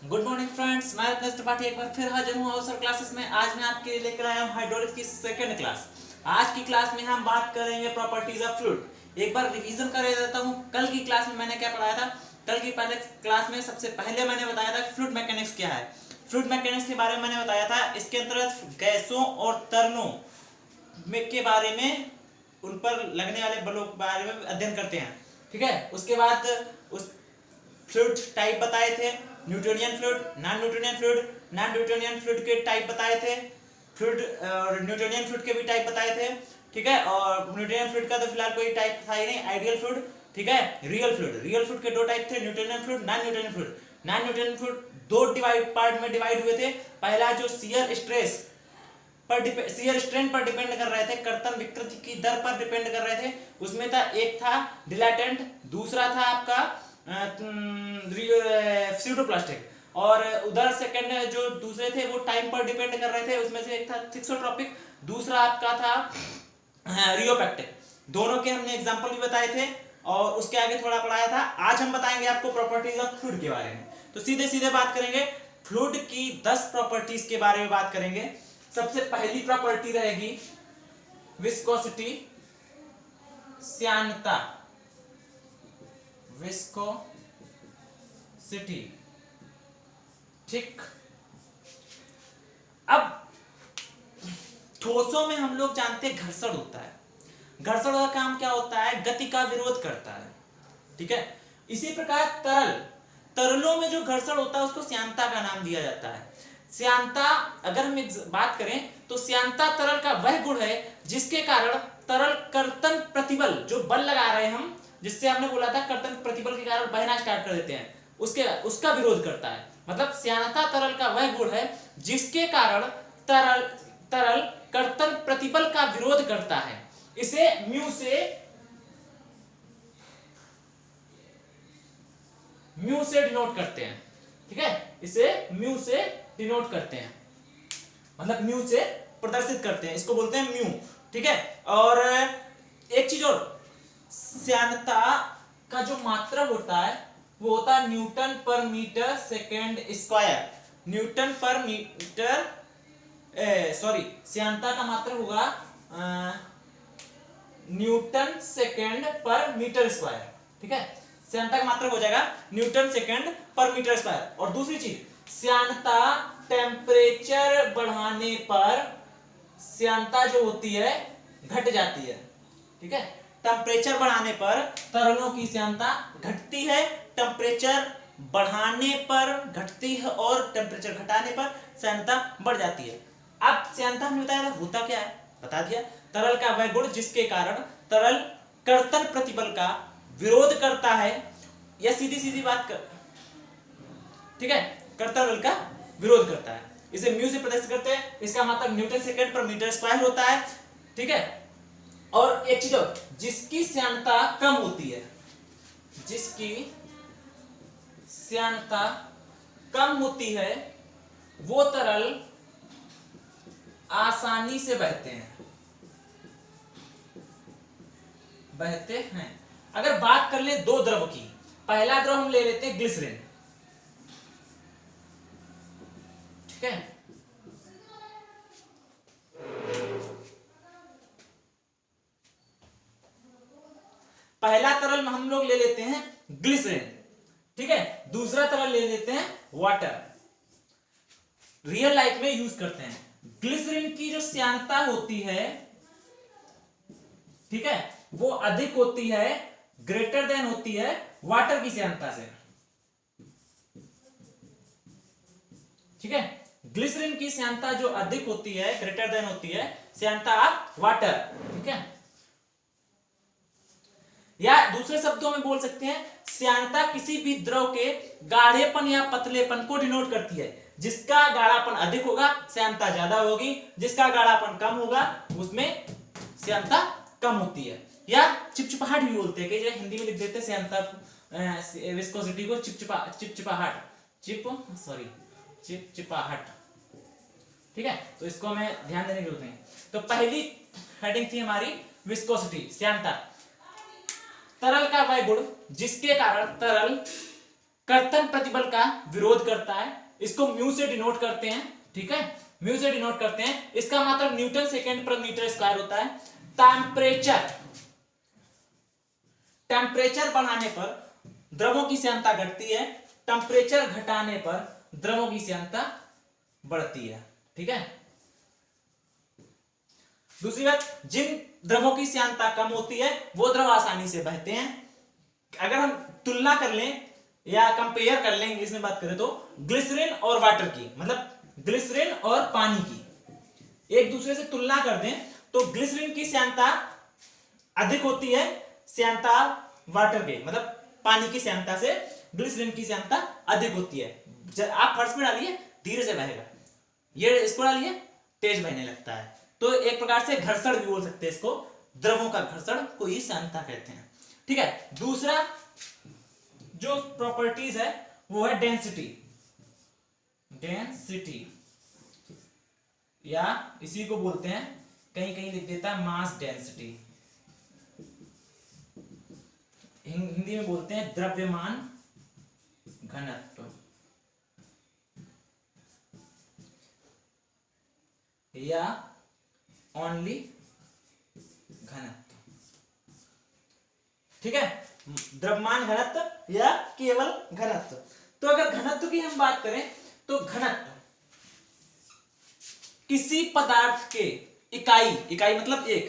Good morning friends, मैं रत्नेश त्रिपाठी एक बार फिर हाजिर हूँ अवसर क्लासेस में। आज मैं आपके लिए लेकर आया हूँ हाइड्रोलिक्स की सेकंड क्लास। आज की क्लास में हम बात करेंगे प्रॉपर्टीज ऑफ फ्लूइड। एक बार रिवीजन कर देता हूँ। कल की क्लास में मैंने क्या पढ़ाया था? कल की पहले क्लास में सबसे पहले मैंने बताया था फ्लूइड मैकेनिक्स क्या है। फ्लूइड मैकेनिक्स के बारे में मैंने बताया था। इसके अंतर्गत गैसों और तरलों के बारे में, उन पर लगने वाले बलों के बारे में अध्ययन करते हैं। ठीक है। उसके बाद उस फ्लूइड टाइप बताए थे, Newtonian fluid, non Newtonian fluid. Non Newtonian fluid के टाइप बताए थे, फ्लूइड और न्यूटोनियन फ्लूइड के भी टाइप बताए थे। ठीक है। और न्यूटोनियन फ्लूइड का तो फिलहाल कोई टाइप था ही नहीं, आइडियल फ्लूइड। ठीक है। रियल फ्लूइड, रियल फ्लूइड के दो टाइप थे, Newtonian fluid, non Newtonian fluid. Non Newtonian fluid दो पार्ट में डिवाइड हुए थे। पहला जो शियर स्ट्रेस पर शियर स्ट्रेन पर डिपेंड कर रहे थे, कर्तन विकृति की दर पर डिपेंड कर रहे थे, उसमें था, एक था डिलेटेंट, दूसरा था आपका स्यूडोप्लास्टिक। और उधर सेकंड जो दूसरे थे वो टाइम पर डिपेंड कर रहे थे, उसमें से एक था थिक्सोट्रोपिक, दूसरा आपका था रियोपेक्टिक। दोनों के हमने एग्जांपल भी बताए थे और उसके आगे थोड़ा पढ़ाया था। आज हम बताएंगे आपको प्रॉपर्टीज ऑफ फ्लूइड के बारे में। तो सीधे सीधे बात करेंगे, फ्लूइड की 10 प्रॉपर्टीज के बारे में बात करेंगे। सबसे पहली प्रॉपर्टी रहेगी विस्कोसिटी, श्यानता, विस्कोसिटी। ठीक। अब ठोसों में हम लोग जानते हैं घर्षण होता है। घर्षण का काम क्या होता है? गति का विरोध करता है। ठीक है। इसी प्रकार तरलों में जो घर्षण होता है उसको श्यानता का नाम दिया जाता है। श्यानता, अगर हम बात करें तो श्यानता तरल का वह गुण है जिसके कारण तरल कर्तन प्रतिबल, जो बल लगा रहे हैं हम, जिससे हमने बोला था कर्तन प्रतिबल के कारण बहना स्टार्ट कर देते हैं, उसका विरोध करता है। मतलब श्यानता तरल का वह गुण है जिसके कारण तरल कर्तन प्रतिबल का विरोध करता है। इसे म्यू से डिनोट करते हैं। ठीक है। इसे म्यू से डिनोट करते हैं, मतलब म्यू से प्रदर्शित करते हैं, इसको बोलते हैं म्यू। ठीक है। और एक चीज और, श्यानता का जो मात्रा होता है वो होता है न्यूटन पर मीटर सेकेंड स्क्वायर। न्यूटन पर मीटर, सॉरी, श्यानता का मात्रा होगा न्यूटन सेकेंड पर मीटर स्क्वायर। ठीक है। श्यानता का मात्रा हो जाएगा न्यूटन सेकेंड पर मीटर स्क्वायर। और दूसरी चीज, श्यानता टेम्परेचर बढ़ाने पर श्यानता जो होती है घट जाती है। ठीक है। टेम्परेचर बढ़ाने पर तरलों की श्यानता घटती है, टेम्परेचर बढ़ाने पर घटती है और टेम्परेचर घटाने पर श्यानता बढ़ जाती है। अब श्यानता हमने बताया होता क्या है, बता दिया। तरल का वह गुण जिसके कारण तरल कर्तन प्रतिबल का विरोध करता है, या सीधी सीधी बात कर, ठीक है, कर्तन बल का विरोध करता है। इसे म्यू से प्रदर्शित करते हैं। इसका मतलब न्यूटन सेकेंड पर मीटर स्क्वायर होता है। ठीक है। और एक चीज और, जिसकी श्यानता कम होती है, जिसकी श्यानता कम होती है वो तरल आसानी से बहते हैं। अगर बात कर ले दो द्रव की, पहला द्रव हम ले लेते हैं ग्लिसरीन। ठीक है। पहला तरल हम लोग ले लेते हैं ग्लिसरीन। ठीक है। दूसरा तरल ले लेते हैं वाटर। रियल लाइफ में यूज करते हैं। ग्लिसरीन की जो श्यानता होती है, ठीक है, वो अधिक होती है, ग्रेटर देन होती है वाटर की श्यानता से। ठीक है। ग्लिसरीन की श्यानता जो अधिक होती है, ग्रेटर देन होती है श्यानता ऑफ वाटर। ठीक है। या दूसरे शब्दों में बोल सकते हैं, श्यानता किसी भी द्रव के गाढ़ेपन या पतलेपन को डिनोट करती है। जिसका गाढ़ापन अधिक होगा श्यानता ज्यादा होगी, जिसका गाढ़ापन कम होगा उसमें श्यानता कम होती है। या चिपचिपाहट भी बोलते हैं, कि हिंदी में लिख देते हैं श्यानता, विस्कोसिटी को चिपचिपाहट, चिपचिपाहट। ठीक है। तो इसको हमें ध्यान देने की जरूरत नहीं। तो पहली हेडिंग थी हमारी विस्कोसिटी, श्यानता, तरल का वह गुण जिसके कारण तरल कर्तन प्रतिबल का विरोध करता है, इसको म्यू से डिनोट करते हैं, ठीक है, म्यू से डिनोट करते हैं। इसका मात्रक न्यूटन सेकेंड पर मीटर स्क्वायर होता है। टेम्परेचर बढ़ाने पर द्रवों की श्यानता घटती है, टेम्परेचर घटाने पर द्रवों की श्यानता बढ़ती है, ठीक है। दूसरी बात, जिन द्रवों की श्यानता कम होती है वो द्रव आसानी से बहते हैं। अगर हम तुलना कर लें या कंपेयर कर लें, इंग्लिश में बात करें तो ग्लिसरीन और वाटर की, मतलब ग्लिसरीन और पानी की एक दूसरे से तुलना कर दें तो ग्लिसरीन की श्यानता अधिक होती है श्यानता वाटर के, मतलब पानी की श्यानता से ग्लिसरीन की श्यानता अधिक होती है। आप फर्श में डालिए धीरे से बहेगा, ये इसको डालिए तेज बहने लगता है। तो एक प्रकार से घर्षण भी बोल सकते हैं इसको, द्रवों का घर्षण को ही श्यानता कहते हैं, ठीक है। दूसरा जो प्रॉपर्टीज है वो है डेंसिटी, या इसी को बोलते हैं, कहीं कहीं लिख देता है मास डेंसिटी, हिंदी में बोलते हैं द्रव्यमान घनत्व, या ओनली घनत्व, ठीक है, द्रव्यमान घनत्व या केवल घनत्व। तो अगर घनत्व की हम बात करें तो घनत्व किसी पदार्थ के इकाई मतलब एक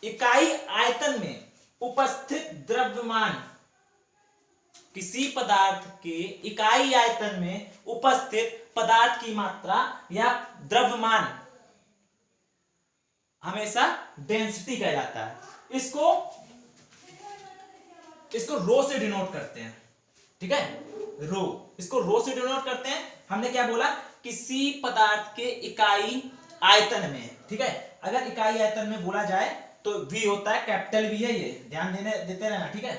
इकाई आयतन में उपस्थित द्रव्यमान, किसी पदार्थ के इकाई आयतन में उपस्थित पदार्थ की मात्रा या द्रव्यमान हमेशा डेंसिटी कहलाता है। इसको रो से डिनोट करते हैं, ठीक है, रो, इसको रो से डिनोट करते हैं। हमने क्या बोला, किसी पदार्थ के इकाई आयतन में, ठीक है। अगर इकाई आयतन में बोला जाए तो V होता है, कैपिटल V है, ये ध्यान देते रहना, ठीक है,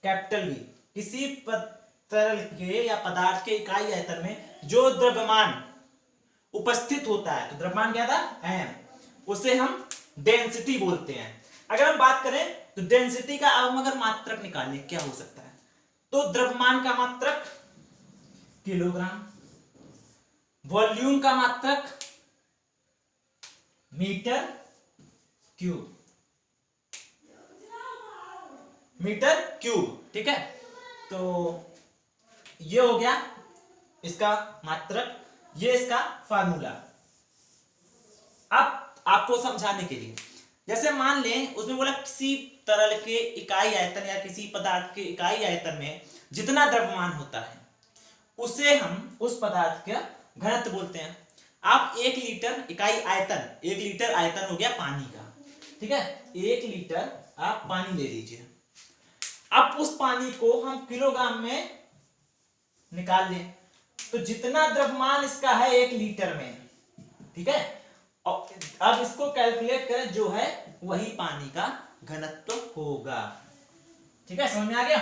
कैपिटल V। किसी तरल के या पदार्थ के इकाई आयतन में जो द्रव्यमान उपस्थित होता है, तो द्रव्यमान क्या था, m, उसे हम डेंसिटी बोलते हैं। अगर हम बात करें तो डेंसिटी का अब हम अगर मात्रक निकालें क्या हो सकता है, तो द्रव्यमान का मात्रक किलोग्राम, वॉल्यूम का मात्रक मीटर क्यूब, ठीक है। तो ये हो गया इसका मात्रक, ये इसका फार्मूला। अब आपको समझाने के लिए, जैसे मान लें उसमें बोला किसी तरल के इकाई आयतन या किसी पदार्थ के इकाई आयतन में जितना द्रव्यमान होता है उसे हम उस पदार्थ का घनत्व बोलते हैं। आप 1 लीटर इकाई आयतन, 1 लीटर आयतन हो गया पानी का, ठीक है, 1 लीटर आप पानी ले लीजिए। अब उस पानी को हम किलोग्राम में निकाल लें तो जितना द्रव्यमान इसका है 1 लीटर में, ठीक है, अब इसको कैलकुलेट करें, जो है वही पानी का घनत्व होगा, ठीक है, समझ में आ गया।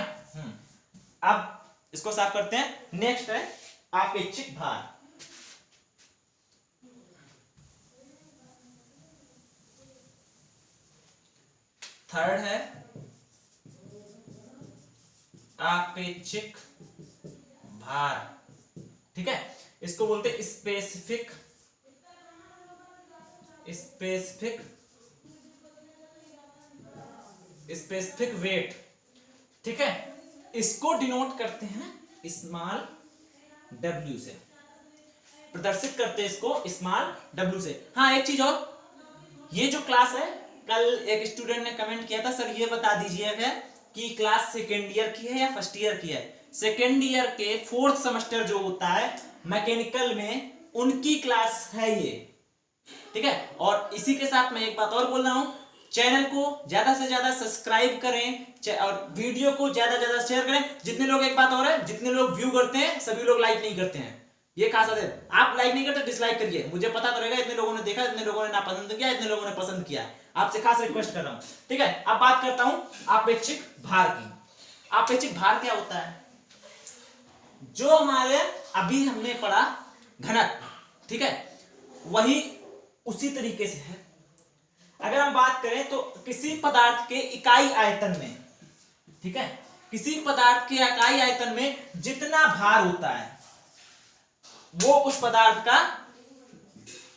अब इसको साफ करते हैं। नेक्स्ट है आपेक्षिक भार। थर्ड है आपेक्षिक भार, ठीक है, इसको बोलते हैं स्पेसिफिक वेट, ठीक है। इसको डिनोट करते हैं स्मॉल w से, प्रदर्शित करते हैं इसको स्मॉल w से। हाँ, एक चीज और, ये जो क्लास है, कल एक स्टूडेंट ने कमेंट किया था, सर ये बता दीजिएगा कि क्लास सेकेंड ईयर की है या फर्स्ट ईयर की है। सेकेंड ईयर के 4th सेमेस्टर जो होता है मैकेनिकल में, उनकी क्लास है ये, ठीक है। और इसी के साथ मैं एक बात और बोल रहा हूं, चैनल को ज्यादा से ज्यादा सब्सक्राइब करें और वीडियो को ज्यादा से ज्यादा शेयर करें। जितने लोग, एक बात और है, जितने लोग व्यू करते हैं सभी लोग लाइक नहीं करते हैं, ये खास है। आप लाइक नहीं करते, डिसलाइक करिए, मुझे पता तो रहेगा इतने लोगों ने देखा, इतने लोगों ने नापसंद किया, इतने लोगों ने पसंद किया। आपसे खास रिक्वेस्ट कर रहा हूं, ठीक है। अब बात करता हूं आपेक्षिक भार की। आपेक्षिक भार क्या होता है, जो हमारे अभी हमने पढ़ा घनत्व, ठीक है, वही उसी तरीके से है। अगर हम बात करें तो किसी पदार्थ के इकाई आयतन में, ठीक है, किसी पदार्थ के इकाई आयतन में जितना भार होता है वो उस पदार्थ का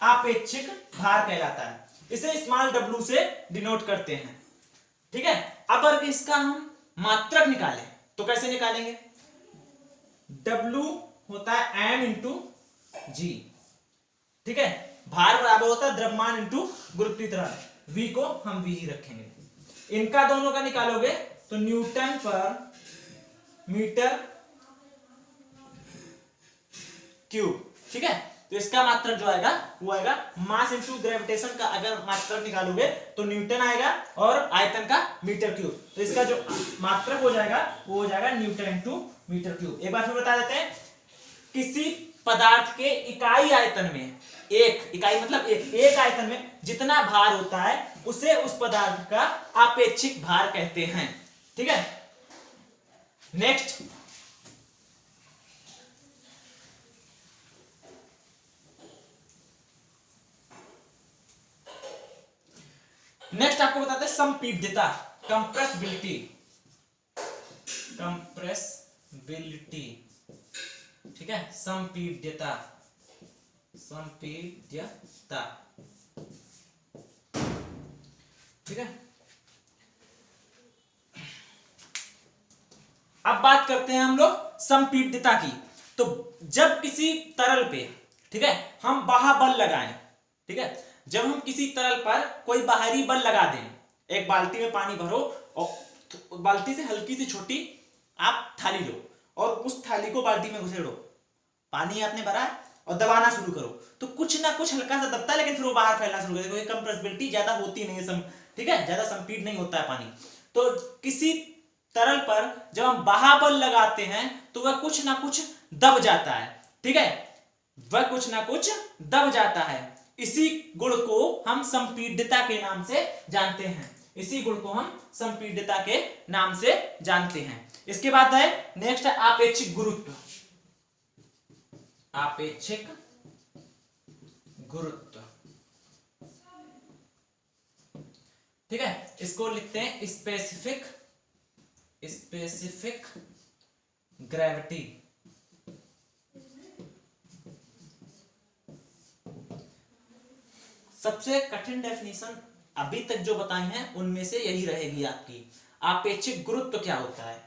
आपेक्षिक भार कहलाता है। इसे स्मॉल w से डिनोट करते हैं। ठीक है, अब अगर इसका हम मात्रक निकालें तो कैसे निकालेंगे? W होता है m इंटू जी। ठीक है, भार बराबर होता है द्रव्यमान इंटू गुरुत्वीय त्वरण, v को हम v ही रखेंगे। इनका दोनों का निकालोगे तो न्यूटन पर मीटर क्यूब। ठीक है, तो इसका मात्रक जो आएगा वो आएगा मास इंटू ग्रेविटेशन का अगर मात्रक निकालोगे तो न्यूटन आएगा और आयतन का मीटर क्यूब। तो इसका जो मात्रक हो जाएगा वो हो जाएगा न्यूटन इंटू मीटर क्यूब। एक बार फिर बता देते हैं, किसी पदार्थ के इकाई आयतन में, एक इकाई मतलब एक आयतन में जितना भार होता है उसे उस पदार्थ का आपेक्षिक भार कहते हैं। ठीक है, नेक्स्ट आपको बताते हैं संपीड्यता, कंप्रेसिबिलिटी। ठीक है, संपीड्यता। ठीक है, अब बात करते हैं हम लोग संपीड्यता की। तो जब किसी तरल पे, ठीक है, हम बाह्य बल लगाएं, ठीक है, जब हम किसी तरल पर कोई बाहरी बल लगा दें, एक बाल्टी में पानी भरो और बाल्टी से हल्की सी छोटी आप थाली लो और उस थाली को बाल्टी में घुसेड़ो, पानी आपने भरा और दबाना शुरू करो तो कुछ ना कुछ हल्का सा दबता है, लेकिन फिर वो बाहर फैलना शुरू कर देगा, क्योंकि कंप्रेसिबिलिटी ज्यादा होती नहीं है, ठीक है, ज्यादा संपीड नहीं होता है पानी। तो किसी तरल पर जब हम बाह्य बल लगाते हैं तो वह कुछ ना कुछ दब जाता है। ठीक है, वह कुछ ना कुछ दब जाता है। इसी गुण को हम संपीड्यता के नाम से जानते हैं। इसी गुण को हम संपीड्यता के नाम से जानते हैं। इसके बाद है नेक्स्ट है आपेक्षिक गुरुत्व। आपेक्षिक गुरुत्व, ठीक है, इसको लिखते हैं स्पेसिफिक ग्रेविटी। सबसे कठिन डेफिनेशन अभी तक जो बताई हैं उनमें से यही रहेगी आपकी। आपेक्षिक गुरुत्व क्या होता है?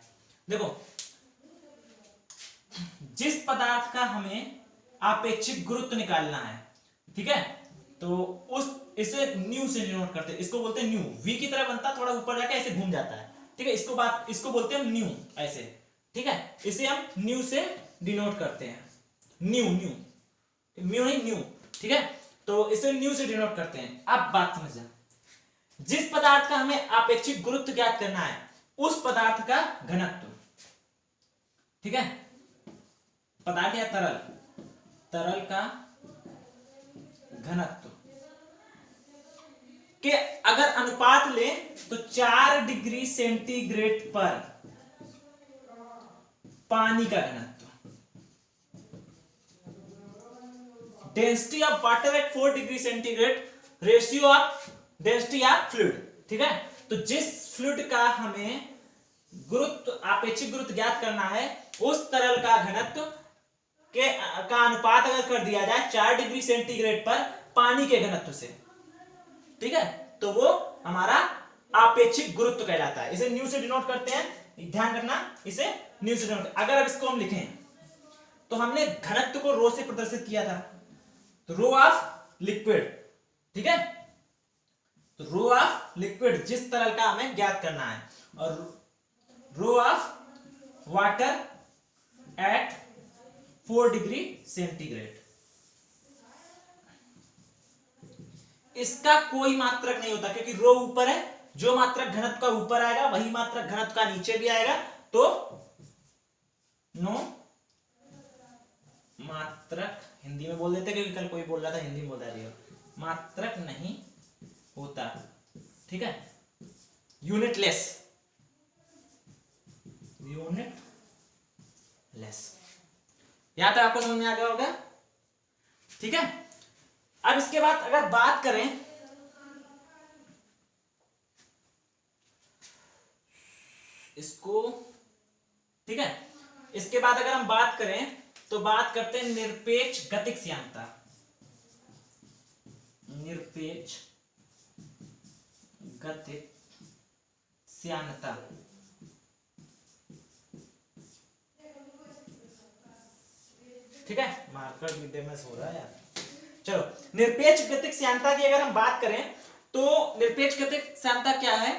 देखो, जिस पदार्थ का हमें आपेक्षिक गुरुत्व निकालना है, ठीक है, तो इसे न्यू से डिनोट करते हैं। इसको बोलते हैं न्यू, वी की तरह बनता, थोड़ा ऊपर जाके ऐसे घूम जाता है। ठीक है, इसको बोलते हैं न्यू, ऐसे। ठीक है, इसे हम न्यू से डिनोट करते हैं। न्यू नहीं न्यू। ठीक है, तो इसे न्यू से डिनोट करते हैं। अब बात समझना, जिस पदार्थ का हमें आपेक्षिक गुरुत्व ज्ञात करना है उस पदार्थ का घनत्व, ठीक है, पदार्थ या तरल का घनत्व के अगर अनुपात लें तो 4 डिग्री सेंटीग्रेड पर पानी का घनत्व, density of water at 4 degree centigrade, ratio of density of fluid. ठीक है, तो जिस फ्लूइड का हमें गुरुत्व, आपेक्षिक गुरुत्व ज्ञात करना है उस तरल का घनत्व का अनुपात अगर कर दिया जाए 4 डिग्री सेंटीग्रेड पर पानी के घनत्व से, ठीक है, तो वो हमारा आपेक्षिक गुरुत्व कहलाता है। इसे न्यू से डिनोट करते हैं, ध्यान रखना, इसे न्यू से डिनोट। अगर अब इसको हम लिखें तो हमने घनत्व को रो से प्रदर्शित किया था, तो रो ऑफ लिक्विड, ठीक है, तो रो ऑफ लिक्विड जिस तरल का हमें ज्ञात करना है, और rho of water at 4 degree centigrade. इसका कोई मात्रक नहीं होता क्योंकि रो ऊपर है, जो मात्रक घनत्व का ऊपर आएगा वही मात्रक घनत्व का नीचे भी आएगा, तो नो मात्रक, हिंदी में बोल देते क्योंकि कल कोई बोल रहा था हिंदी में बोल रहा है, मात्रक नहीं होता। ठीक है, यूनिटलेस, यहां तक आपको समझ में आ गया होगा। ठीक है, अब इसके बाद अगर बात करें इसको ठीक है। इसके बाद अगर हम बात करें तो बात करते हैं निरपेक्ष गतिक श्यानता। निरपेक्ष गतिक श्यानता, ठीक है। मार्कर विद्यमान हो रहा है यार। चलो, निरपेक्ष गतिक श्यानता की अगर हम बात करें तो निरपेक्ष गतिक श्यानता क्या है?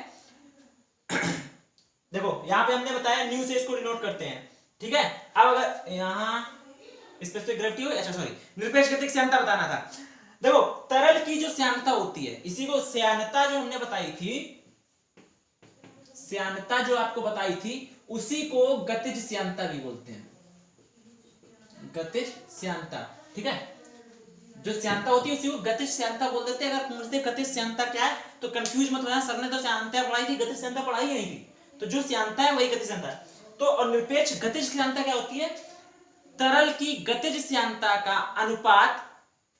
देखो यहां पे हमने बताया न्यू से इसको डिनोट करते हैं, ठीक है। अब अगर यहां स्पेसिफिक ग्रेविटी हो, अच्छा सॉरी, निरपेक्ष गतिक श्यानता बताना था। देखो तरल की जो श्यानता होती है, इसी को श्यानता जो हमने बताई थी, श्यानता जो आपको बताई थी, उसी को गतिज श्यानता भी बोलते हैं। गतिज श्यानता, ठीक है। जो श्यानता होती है उसी को गतिज श्यानता बोल देते हैं। अगर पूछते गतिज श्यानता क्या है तो कंफ्यूज मत होना, सर ने तो श्यानता पढ़ाई थी, गतिज श्यानता पढ़ाई नहीं थी। तो जो श्यानता है वही गतिज श्यानता है। तो और निरपेक्ष गतिज श्यानता क्या होती है? तरल की गतिज श्यानता का अनुपात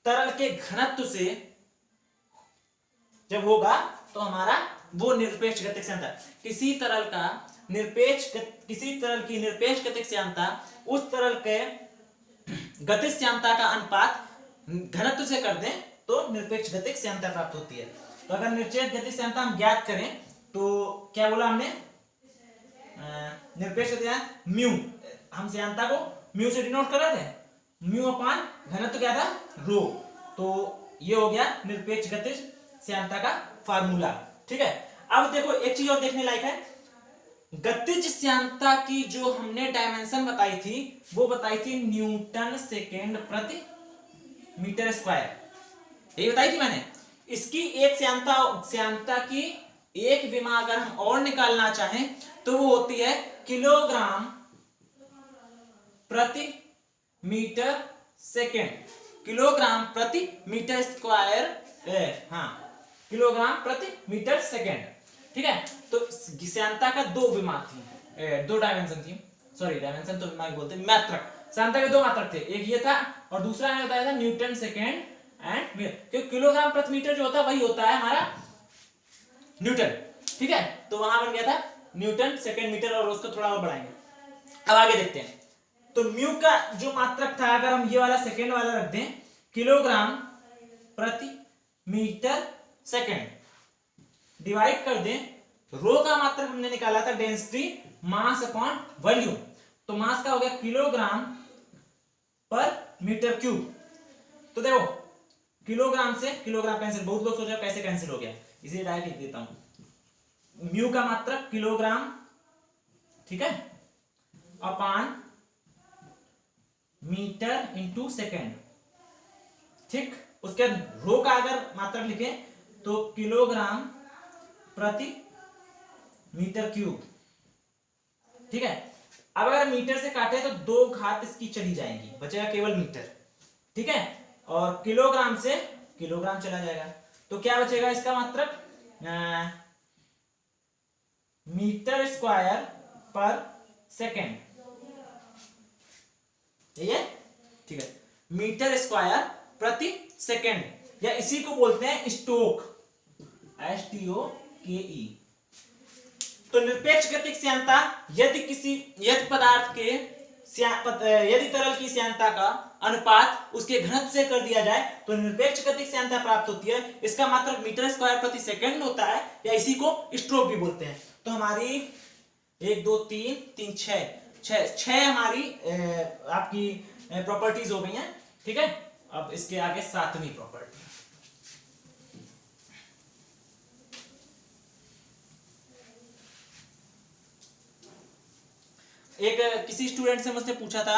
तरल के घनत्व से जब होगा तो हमारा वो निरपेक्ष गतिक श्यानता। किसी तरल की निरपेक्ष गतिक श्यानता उस तरल के गतिज श्यानता का अनुपात घनत्व से कर दें तो निरपेक्ष गतिक श्यानता प्राप्त होती है। तो अगर निरपेक्ष गतिक श्यानता हम ज्ञात करें तो क्या बोला हमने? निरपेक्ष गतिक म्यू, हम श्यानता को म्यू से डिनोट कर रहे थे, म्यू अपान घनत्व क्या था? रो। तो ये हो गया निरपेक्ष गतिज श्यानता का फार्मूला, ठीक है। अब देखो एक चीज और देखने लायक है, गतिज श्यानता की जो हमने डायमेंशन बताई थी वो बताई थी न्यूटन सेकेंड प्रति मीटर स्क्वायर, यही बताई थी मैंने। इसकी एक श्यानता की एक विमा अगर हम और निकालना चाहें तो वो होती है किलोग्राम प्रति मीटर सेकेंड, किलोग्राम प्रति मीटर स्क्वायर, हाँ किलोग्राम प्रति मीटर सेकेंड, ठीक है। तो श्यानता का दो विमा थी, दो डायमेंशन थी, सॉरी डायमेंशन तो विमा बोलते हैं, मात्रक। श्यानता के दो मात्रक थे, एक ये था और दूसरा मैंने बताया था न्यूटन सेकेंड एंड मीटर, क्योंकि किलोग्राम प्रति मीटर जो होता है वही होता है हमारा न्यूटन, ठीक है। तो वहां बन गया था न्यूटन सेकेंड मीटर और उसको थोड़ा और बढ़ाएंगे। अब आगे देखते हैं। तो म्यू का जो मात्रक था, अगर हम ये वाला सेकेंड वाला रख दें, किलोग्राम प्रति मीटर सेकेंड, डिवाइड कर दें, रो का मात्रक हमने निकाला था डेंसिटी मास अपॉन वॉल्यूम, तो मास का हो गया किलोग्राम पर मीटर क्यूब। तो देखो किलोग्राम से किलोग्राम कैंसिल, बहुत लोग सोच रहे कैसे कैंसिल हो गया, इसीलिए डायरेक्ट लिख देता हूं। म्यू का मात्रक किलोग्राम, ठीक है, अपान मीटर इंटू सेकेंड, ठीक। उसके रो का अगर मात्रक लिखें तो किलोग्राम प्रति मीटर क्यूब, ठीक है। अब अगर मीटर से काटे तो दो घात इसकी चली जाएंगी, बचेगा केवल मीटर, ठीक है। और किलोग्राम से किलोग्राम चला जाएगा, तो क्या बचेगा इसका मात्रक? मीटर स्क्वायर पर सेकेंड, यही है, ठीक है। मीटर स्क्वायर प्रति सेकेंड, या इसी को बोलते हैं स्टोक, STOKE। तो निरपेक्ष गतिक श्यानता यदि पदार्थ के यदि तरल की श्यानता का अनुपात उसके घनत्व से कर दिया जाए तो निरपेक्ष गतिक श्यानता प्राप्त होती है। इसका मात्रक मीटर स्क्वायर प्रति सेकंड होता है, या इसी को स्ट्रोक भी बोलते हैं। तो हमारी 1 2 3 6 हमारी आपकी प्रॉपर्टीज हो गई हैं, ठीक है। अब इसके आगे 7वीं प्रॉपर्टी, एक किसी स्टूडेंट से मुझसे पूछा था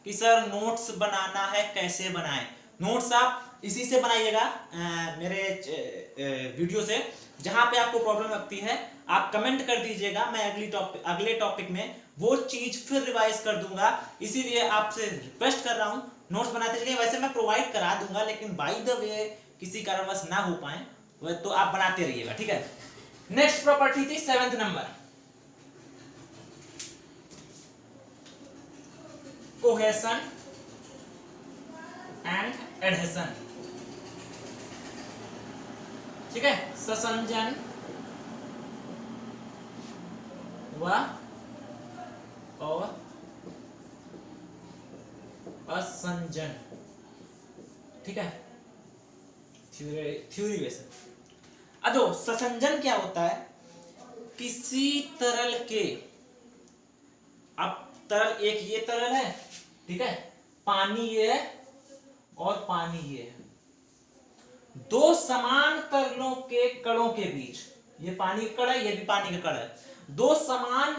कि सर नोट्स बनाना है, कैसे बनाएं? नोट्स आप इसी से बनाइएगा, मेरे वीडियो से। जहां पे आपको प्रॉब्लम लगती है आप कमेंट कर दीजिएगा, मैं अगले टॉपिक में वो चीज फिर रिवाइज कर दूंगा। इसीलिए आपसे रिक्वेस्ट कर रहा हूं नोट्स बनाते चलिए। वैसे मैं प्रोवाइड करा दूंगा, लेकिन बाय द वे किसी कारणवश ना हो पाए तो आप बनाते रहिएगा, ठीक है। नेक्स्ट प्रॉपर्टी थी 7th number, cohesion and adhesion, ठीक है। संसंजन व और असंजन, ठीक है, थ्योरी वैसे। अब जो ससंजन क्या होता है, किसी तरल के, अब तरल एक ये तरल है, ठीक है, पानी ये है और पानी ये है, दो समान तरलों के कणों के बीच, ये पानी का कण है, ये भी पानी का कण है, दो समान